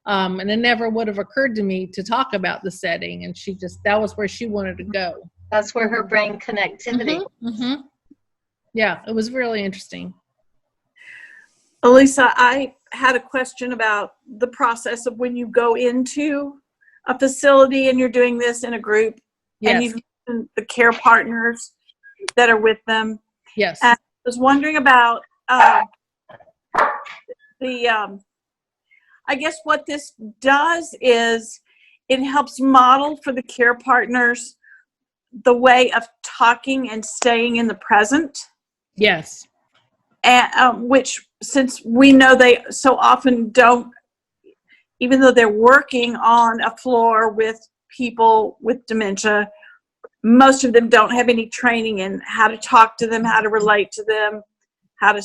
And it never would have occurred to me to talk about the setting. And that was where she wanted to go. That's where her brain connectivity. Mm-hmm. Yeah, it was really interesting. Ellise, I had a question about the process of when you go into a facility and you're doing this in a group, yes, and you've mentioned the care partners that are with them. Yes. And I was wondering about I guess what this does is it helps model for the care partners the way of talking and staying in the present. Yes. And which, since we know they so often don't, even though they're working on a floor with people with dementia, most of them don't have any training in how to talk to them, how to relate to them, how to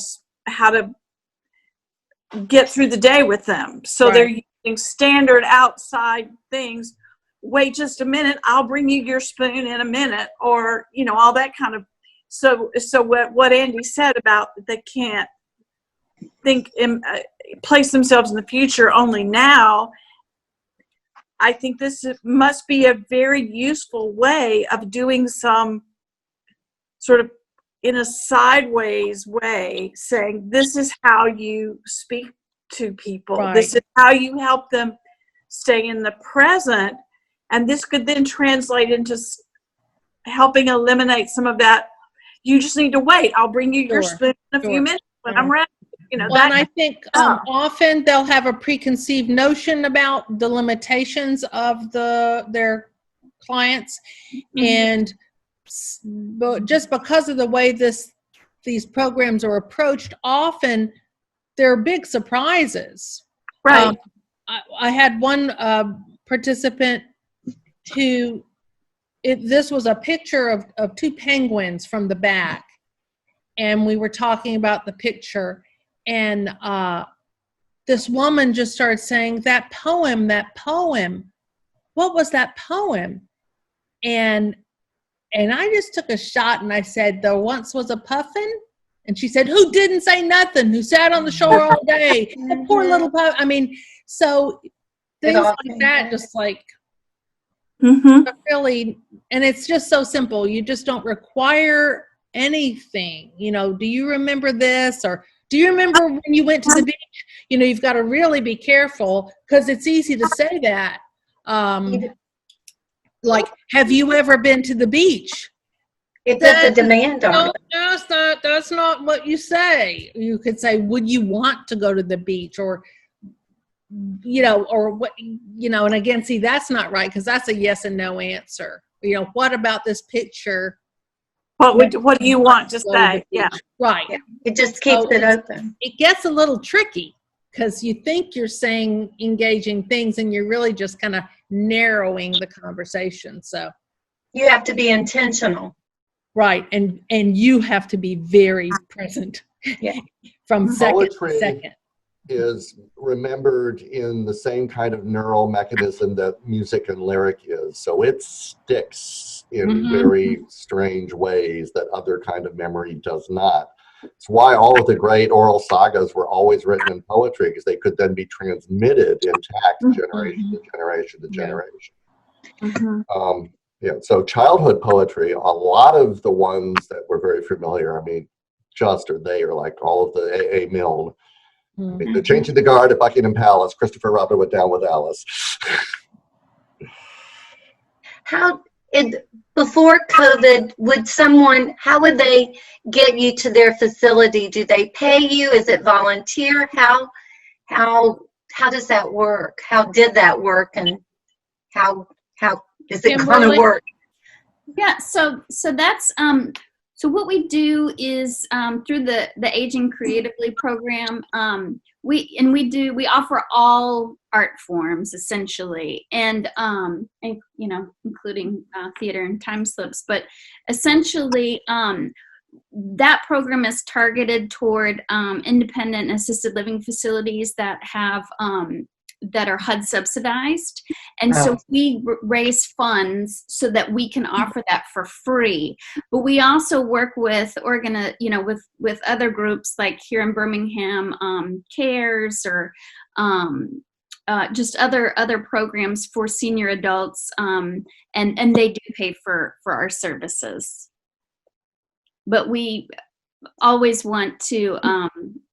get through the day with them. So they're using standard outside things. Wait just a minute, I'll bring you your spoon in a minute, or all that kind of. So what Andy said about they can't think place themselves in the future, only now. I think must be a very useful way of doing some sort of in a sideways way, saying this is how you speak to people. Right. This is how you help them stay in the present. And this could then translate into helping eliminate some of that. You just need to wait. I'll bring you your Sure. spoon in a Sure. few minutes when I'm ready. You know, Well, and that. I think often they'll have a preconceived notion about the limitations of their clients, and but just because of the way these programs are approached, often there are big surprises. Right. I had one participant who this was a picture of two penguins from the back, and we were talking about the picture. And this woman just started saying, that poem, what was that poem? And I just took a shot and I said, there once was a puffin. And she said, who didn't say nothing, who sat on the shore all day? That poor little puffin. I mean, so things like that, just like really, and it's just so simple. You just don't require anything. You know, do you remember this? Or do you remember when you went to the beach? You know, you've got to really be careful because it's easy to say that. Like, have you ever been to the beach? It's a demand on it. That's not what you say. You could say, would you want to go to the beach? Or, you know, or what, you know, and again, see, that's not right because that's a yes and no answer. You know, what about this picture? What do you want to say? Yeah. Right. Yeah. It just keeps it open. It gets a little tricky because you think you're saying engaging things and you're really just kind of narrowing the conversation. So you have to be intentional. Right. And you have to be very present from second to second. Is remembered in the same kind of neural mechanism that music and lyric is. So it sticks in very strange ways that other kind of memory does not. It's why all of the great oral sagas were always written in poetry, because they could then be transmitted intact generation to generation to generation. So childhood poetry, a lot of the ones that were very familiar, I mean, they are like all of the A.A. Milne. I mean, they're changing the guard at Buckingham Palace. Christopher Robin went down with Alice. Before COVID, how would they get you to their facility? Do they pay you? Is it volunteer? How does that work? How did that work, and how is it going to work? Yeah, so that's so what we do is through the Aging Creatively program, we offer all art forms essentially, and you know, including theater and time slips. But essentially, that program is targeted toward independent and assisted living facilities that have that are HUD subsidized, and so we raise funds so that we can offer that for free. But we also work with with other groups like here in Birmingham, CARES, or just other programs for senior adults, and they do pay for our services. But we always want to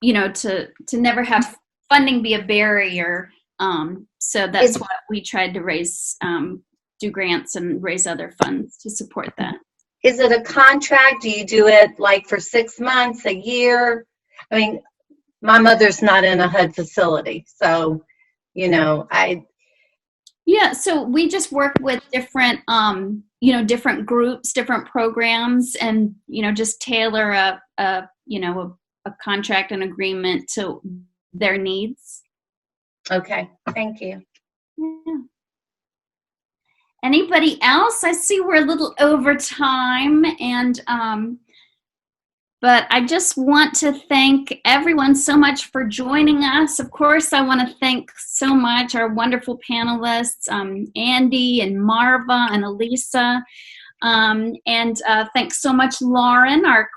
to never have funding be a barrier. So that's why we tried to raise, do grants and raise other funds to support that. Is it a contract? Do you do it like for 6 months, a year? I mean, my mother's not in a HUD facility, so, you know, Yeah, so we just work with different, different groups, different programs, and, just tailor a contract and agreement to their needs. Okay, thank you. Yeah. Anybody else? I see we're a little over time, and but I just want to thank everyone so much for joining us. Of course, I want to thank so much our wonderful panelists, Andy and Marva and Ellise. And thanks so much, Lauren, our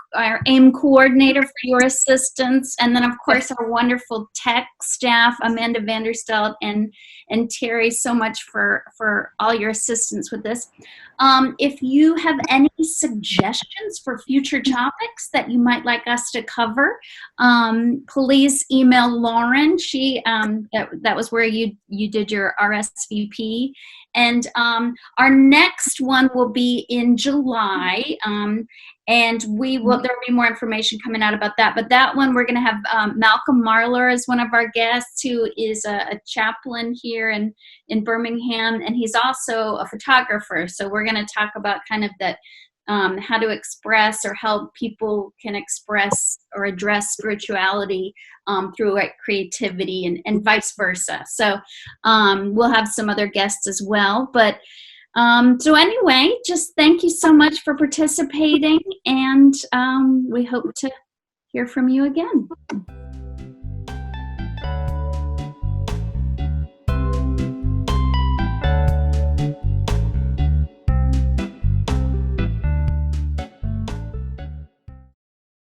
AIM coordinator, for your assistance. And then, of course, our wonderful tech staff, Amanda Vanderstelt and Terry, so much for all your assistance with this. If you have any suggestions for future topics that you might like us to cover, please email Lauren. She that was where you did your RSVP. And our next one will be in July, and there will be more information coming out about that. But that one, we're going to have Malcolm Marlar as one of our guests, who is a chaplain here in Birmingham, and he's also a photographer. So we're going to talk about kind of that, how to express or how people can express or address spirituality through creativity and vice versa. So we'll have some other guests as well. But so anyway, just thank you so much for participating, and we hope to hear from you again.